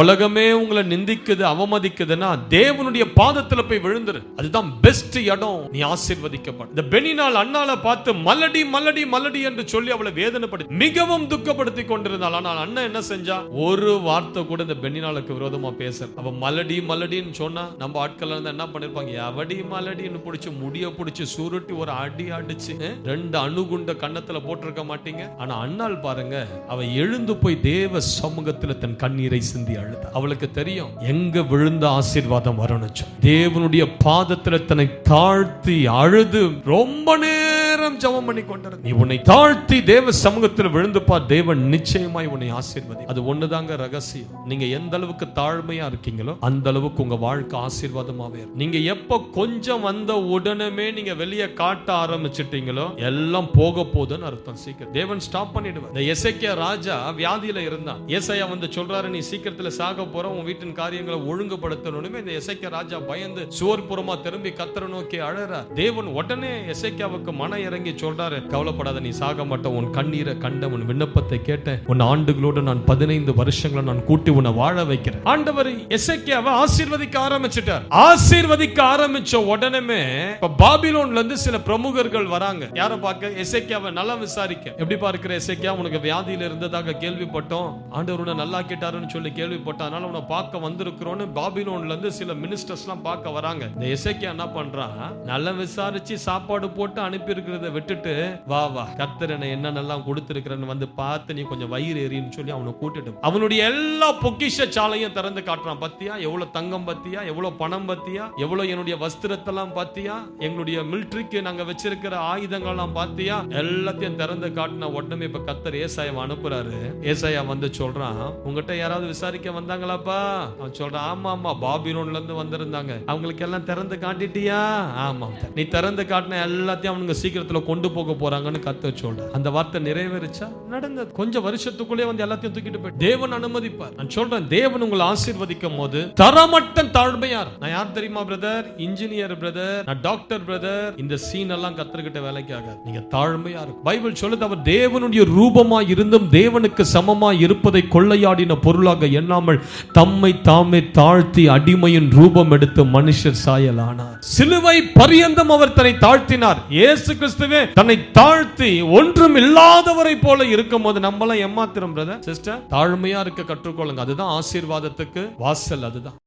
உலகமே உங்களை நிந்திக்குது, அவமதிக்குதுன்னா தேவனுடைய பாதத்துல போய் விழுந்துரு. அதுதான் பெஸ்ட் இடம். நீ ஆசீர்வதிக்கப்படும். இந்த பெனினாள் அண்ணால பார்த்து மல்லடி மல்லடி மல்லடி என்று சொல்லி அவளை வேதனைப்படுத்தி மிகவும் துக்கப்படுத்தி கொண்டிருந்தாள். ஆனால் அண்ணன் என்ன செஞ்சா? ஒரு வார்த்தை கூட இந்த பெனினாளுக்கு விரோதமா பேச. அவ மல்லடி மல்லடின்னு சொன்னா நம்ம ஆட்கள் என்ன பண்ணிருப்பாங்க? எவடி மல்லடின்னு பிடிச்சு முடிய பிடிச்சு சுருட்டி ஒரு அடி அடிச்சு 2 அணுகுண்ட கன்னத்துல போட்டிருக்க மாட்டீங்க. ஆனா அண்ணாள் பாருங்க, அவ எழுந்து போய் தேவ சமூகத்துல தன் கண்ணீரை சிந்தி அழுதா. அவளுக்கு தெரியும் எங்க விழுந்த ஆசீர்வாதம் வரணும். தேவனுடைய பாதத்துல தன்னை தாழ்த்தி அழுது ரொம்ப நேரம் ஜெபம் பண்ணி கொண்டிருந்த. நீ உன்னை தாழ்த்தி தேவ சமூகத்தில் விழுந்து பார், தேவன் நிச்சயமாய் உன்னை ஆசீர்வதி. அது ஒண்ணுதாங்க ரகசியம். நீங்க எந்த அளவுக்கு தாழ்மையா இருக்கீங்களோ அந்த அளவுக்கு உங்க வாழ்க்கை ஆசீர்வாதமாவே இருக்கும். நீங்க எப்ப கொஞ்சம் வந்த உடனே நீங்க வெளியே காட்ட ஆரம்பிச்சிட்டீங்களோ எல்லாம் போக போகுதுன்னு அர்த்தம். சீக்கிரம் தேவன் ஸ்டாப் பண்ணிடுவார். இந்த எசேக்கியா ராஜா வியாதியில இருந்தான். ஏசாயா வந்து சொல்றாரு, நீ சீக்கிரத்துல சாக போற, உன் வீட்டின் காரியங்களை ஒழுங்குபடுத்தணும்னு. இந்த எசேக்கியா ராஜா பயந்து சுவர்புறமா திரும்பி கர்த்தரை நோக்கி அழறார். தேவன் உடனே எசேக்கியாவுக்கு மன இறங்கி சொல்றாரு, கவலைப்படாத, நீ சாக மாட்ட, உன் கண்ணீரை கண்ட, உன் விண்ணப்பத்தை கேட்டேன், உன் ஆண்டுகளோடு நான் 15 வருஷங்களை நான் கூட்டி உன்னை வாழ வைக்கிறேன். ஆண்டவர் எசேக்கியாவை ஆசீர்வதிக்க ஆரம்பிச்சிட்டார். ஆசீர்வதிக்க ஆரம்பிச்ச உடனே பாபிலோன்ல இருந்து சில பிரமுகர்கள் வராங்க. யார பார்க்க? எசேக்கியாவை நல்லா விசாரிக்க. எப்படி பார்க்கிற எசேக்கியா, உனக்கு வியாதியில இருந்ததாக கேள்விப்பட்டோம், ஆண்டவர் உன்னை நல்லா கேட்டாருன்னு சொல்லி கேள்விப்பட்டோம், அதனால உன்னை பார்க்க வந்திருக்கிறோன்னு பாபிலோன்ல இருந்து சில மினிஸ்டர்ஸ் எல்லாம் பார்க்க வராங்க. இந்த எசேக்கியா என்ன பண்றான்? நல்லா விசாரிச்சு சாப்பாடு போட்டு அனுப்பி இருக்கிறத விட்டுட்டு, வா வா கர்த்தர் என்னென்னலாம் கொடுத்திருக்கிறன்னு வந்து பார்த்து நீ கொஞ்சம் வயிறு எரின்னு சொல்லி அவனை கூட்டிட்டு அவனுடைய எல்லா பொக்கிஷ சாலையும் திறந்து காட்டுறான். பத்தியா எவ்வளவு தங்கம், பத்தியா எவ்வளவு பணம், பத்தியா எவ்வளவு என்னுடைய வஸ்திரத்தெல்லாம், பாத்தியா எங்களுடைய மிலிட்டரிக்கு நாங்க வச்சிருக்கிற ஆயுதங்கள்லாம், பாத்தியா எல்லாத்தையும் திறந்து காட்டின உடனே இப்ப கர்த்தர் ஏசாயாவை அனுப்புறாரு. ஏசாயா வந்து சொல்றான், உங்ககிட்ட யாராவது விசாரிக்க வந்தாங்களாப்பா? அவன் சொல்றான், ஆமா ஆமா பாபிலோன்ல இருந்து வந்திருந்தாங்க, அவங்களுக்கு எல்லாம் திறந்து காட்டிட்டியா? ஆமா, நீ திறந்து காட்டின எல்லாத்தையும் அவனுங்க சீக்கிரத்துல கொண்டு போக போறாங்கன்னு கர்த்தர் சொல்ற. அந்த வார்த்தை நிறைவேறிச்சா? நடந்தது. கொஞ்சம் வருஷத்துக்குள்ளே வந்து எல்லாத்தையும் தூக்கிட்டு போய் தேவன் அனுமதிப்பார். நான் சொல்றேன், தேவன் உங்களை ஆசீர்வதிக்கும் போது தரமட்டம் தாழ்மையா. நான் யார் தெரியுமா பிரதர்? இன்ஜினியர் பிரதர், நான் டாக்டர் பிரதர். இந்த சீன் எல்லாம் கர்த்தர்கிட்ட வேலைக்கு ஆகாது. நீங்க தாழ்மையா இருக்கும். பைபிள் சொல்லுது, அவர் தேவனுடைய ரூபமாய் இருந்தும் தேவனுக்கு சமமாய் இருப்பதை கொள்ளையாடின பொருளாக எண்ணாமல் தம்மை தாமே தாழ்த்தி அடிமையின் ரூபம் எடுத்து மனுஷர் சாயலானார். சிலுவை பரியந்தம் அவர் தன்னை தாழ்த்தினார். இயேசு கிறிஸ்துவே தன்னை தாழ்த்தி ஒன்றும் இல்லாதவரை போல இருக்கும் போது நம்மளாம் ஏமாத்திரம் பிரதர் சிஸ்டர். தாழ்மையா இருக்க கற்றுக்கொள்ளுங்க. அதுதான் ஆசீர்வாதத்துக்கு வாசல். அதுதான்